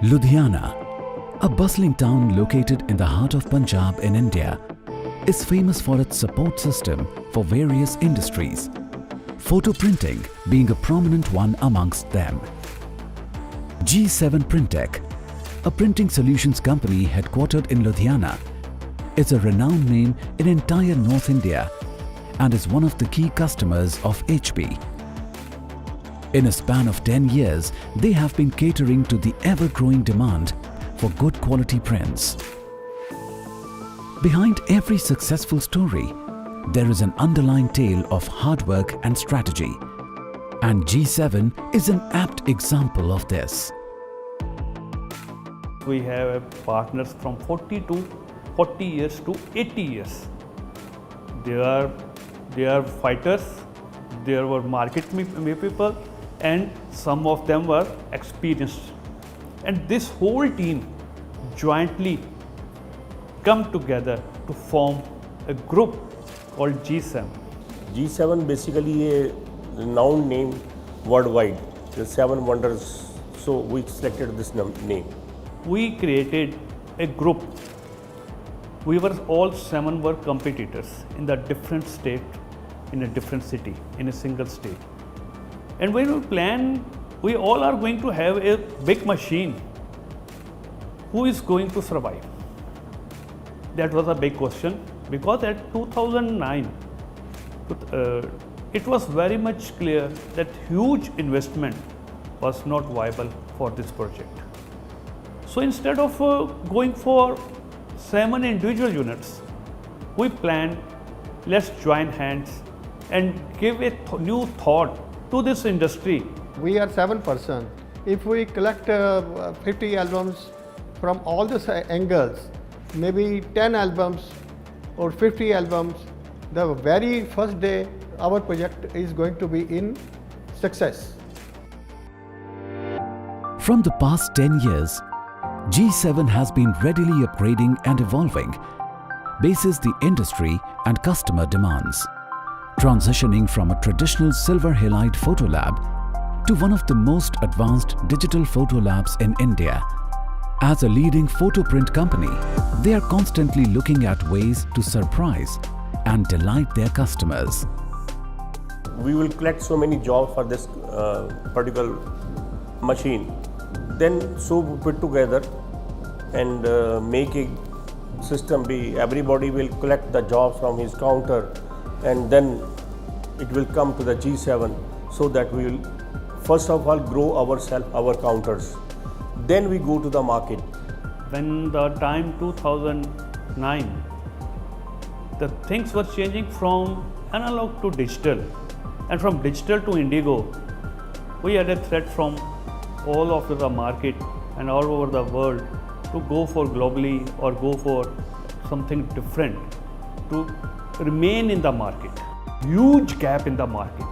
Ludhiana, a bustling town located in the heart of Punjab in India, is famous for its support system for various industries, photo printing being a prominent one amongst them. Gee7 Printech, a printing solutions company headquartered in Ludhiana, is a renowned name in entire North India and is one of the key customers of HP. In a span of 10 years, they have been catering to the ever-growing demand for good quality prints. Behind every successful story, there is an underlying tale of hard work and strategy. And Gee7 is an apt example of this. We have partners from 40 years to 80 years. They are fighters, there were market people, and some of them were experienced. And this whole team jointly come together to form a group called Gee7. Gee7 basically a renowned name worldwide, the 7 wonders, so we selected this name. We created a group. We were all 7 were competitors in the different state, in a different city, in a single state. And when we plan, we all are going to have a big machine. Who is going to survive? That was a big question, because at 2009, it was very much clear that huge investment was not viable for this project. So instead of going for 7 individual units, we planned, let's join hands and give a new thought to this industry. We are 7 persons. If we collect 50 albums from all the angles, maybe 10 albums or 50 albums, the very first day our project is going to be in success. From the past 10 years, Gee7 has been readily upgrading and evolving basis the industry and customer demands, transitioning from a traditional silver halide photo lab to one of the most advanced digital photo labs in India. As a leading photo print company, they are constantly looking at ways to surprise and delight their customers. We will collect so many jobs for this particular machine. Then so we put together and make a system everybody will collect the job from his counter, and then it will come to the Gee7, so that we will first of all grow our counters. Then we go to the market. When the time 2009, the things were changing from analog to digital, and from digital to indigo. We had a threat from all over the market and all over the world to go for globally or go for something different to remain in the market. Huge gap in the market,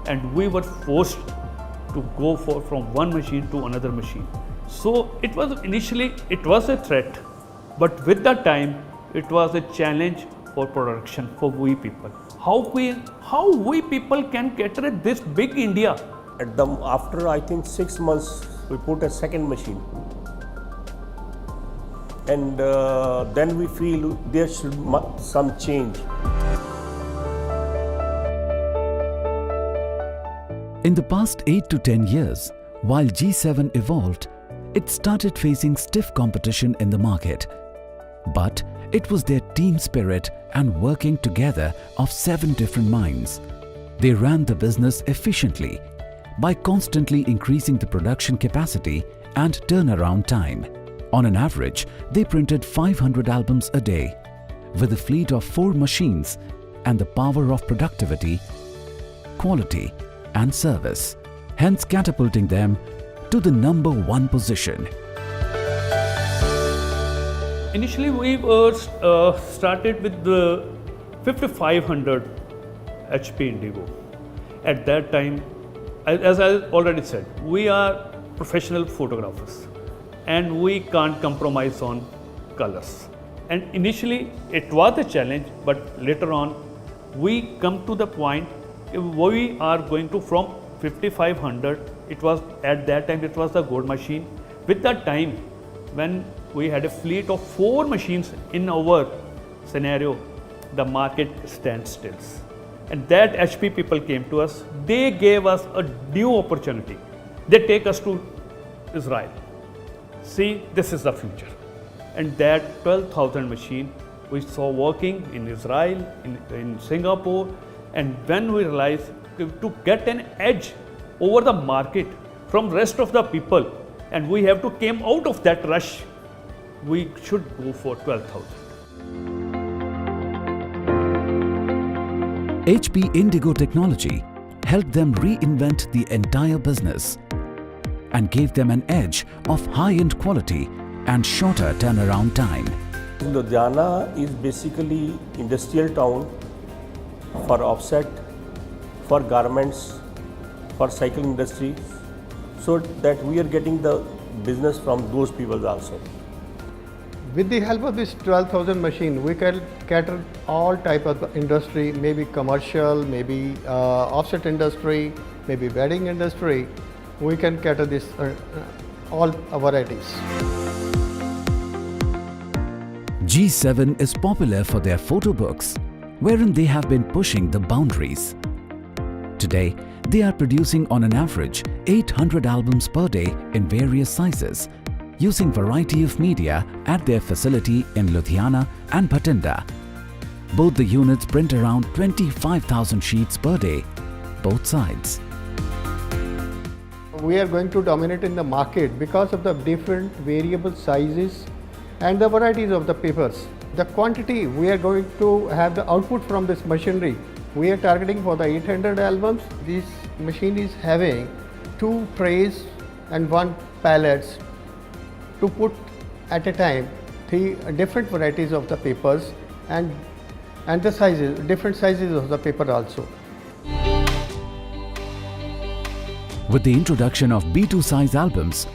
and we were forced to go from one machine to another machine. So it was initially a threat, but with that time it was a challenge for production for we people. How we people can cater this big India. After I think 6 months, we put a second machine, and then we feel there should some change. In the past 8 to 10 years, while Gee7 evolved, it started facing stiff competition in the market. But it was their team spirit and working together of 7 different minds. They ran the business efficiently by constantly increasing the production capacity and turnaround time. On an average, they printed 500 albums a day with a fleet of 4 machines and the power of productivity, quality and service, hence catapulting them to the number 1 position. Initially, we started with the 5500 HP Indigo. At that time, as I already said, we are professional photographers and we can't compromise on colors. And initially, it was a challenge, but later on, we come to the point we are going to from 5500. It was at that time it was the gold machine. With that time, when we had a fleet of 4 machines in our scenario, the market stands still. And that HP people came to us. They gave us a new opportunity. They take us to Israel. See, this is the future. And that 12,000 machine we saw working in Israel, in Singapore, and when we realized to get an edge over the market from rest of the people, and we have to came out of that rush, we should go for 12,000. HP Indigo technology helped them reinvent the entire business and gave them an edge of high-end quality and shorter turnaround time. Ludhiana is basically industrial town for offset, for garments, for cycle industry, so that we are getting the business from those people also. With the help of this 12,000 machine, we can cater all type of industry, maybe commercial, maybe offset industry, maybe wedding industry. We can cater this all varieties. Gee7 is popular for their photo books, wherein they have been pushing the boundaries. Today, they are producing on an average 800 albums per day in various sizes, using variety of media at their facility in Ludhiana and Bhatinda. Both the units print around 25,000 sheets per day, both sides. We are going to dominate in the market because of the different variable sizes and the varieties of the papers. The quantity we are going to have the output from this machinery. We are targeting for the 800 albums. This machine is having 2 trays and 1 pallets to put at a time 3 different varieties of the papers and the sizes, different sizes of the paper also. With the introduction of B2 size albums,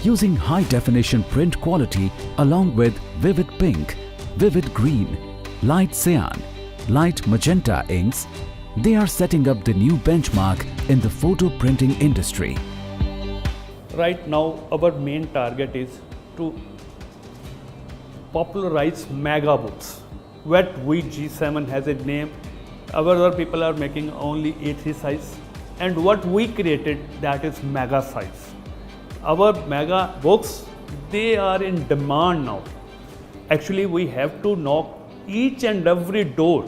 using high definition print quality along with vivid pink, vivid green, light cyan, light magenta inks, they are setting up the new benchmark in the photo printing industry. Right now, our main target is to popularize mega books. What we Gee7 has a name, other people are making only A3 size, and what we created, that is mega size. Our mega books, they are in demand now. Actually, we have to knock each and every door,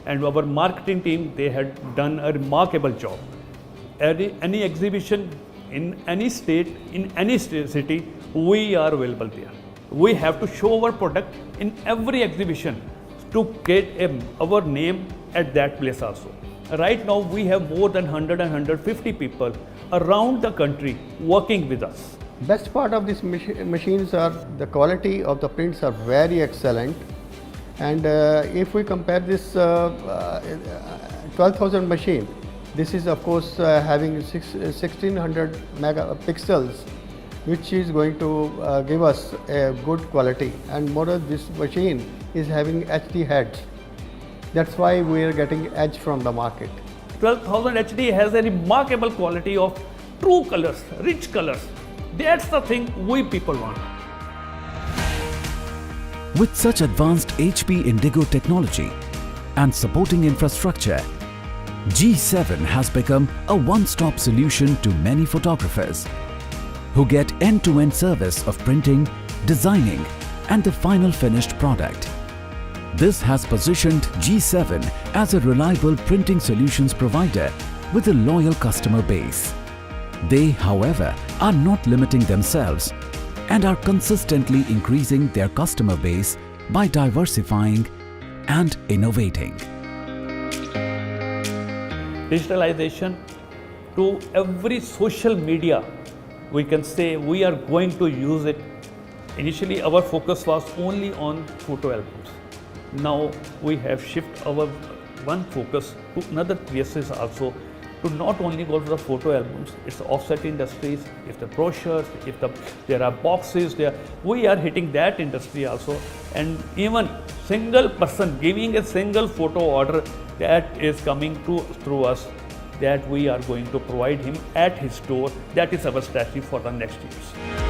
and our marketing team, they had done a remarkable job. Any exhibition in any state, in any city, we are available there. We have to show our product in every exhibition to get our name at that place also. Right now, we have more than 100 and 150 people around the country working with us. Best part of these machines are the quality of the prints are very excellent, and if we compare this 12,000 machine, this is of course having 1600 megapixels, which is going to give us a good quality, and moreover this machine is having HD heads. That's why we are getting edge from the market. 12,000 HD has a remarkable quality of true colors, rich colors. That's the thing we people want. With such advanced HP Indigo technology and supporting infrastructure, Gee7 has become a one-stop solution to many photographers who get end-to-end service of printing, designing, and the final finished product. This has positioned Gee7 as a reliable printing solutions provider with a loyal customer base. They, however, are not limiting themselves and are consistently increasing their customer base by diversifying and innovating. Digitalization to every social media, we can say we are going to use it. Initially, our focus was only on photo albums. Now we have shifted our one focus to another places also, to not only go for the photo albums, it's offset industries, if the brochures, if there are boxes there, we are hitting that industry also. And even single person giving a single photo order, that is coming through us, that we are going to provide him at his door. That is our strategy for the next years.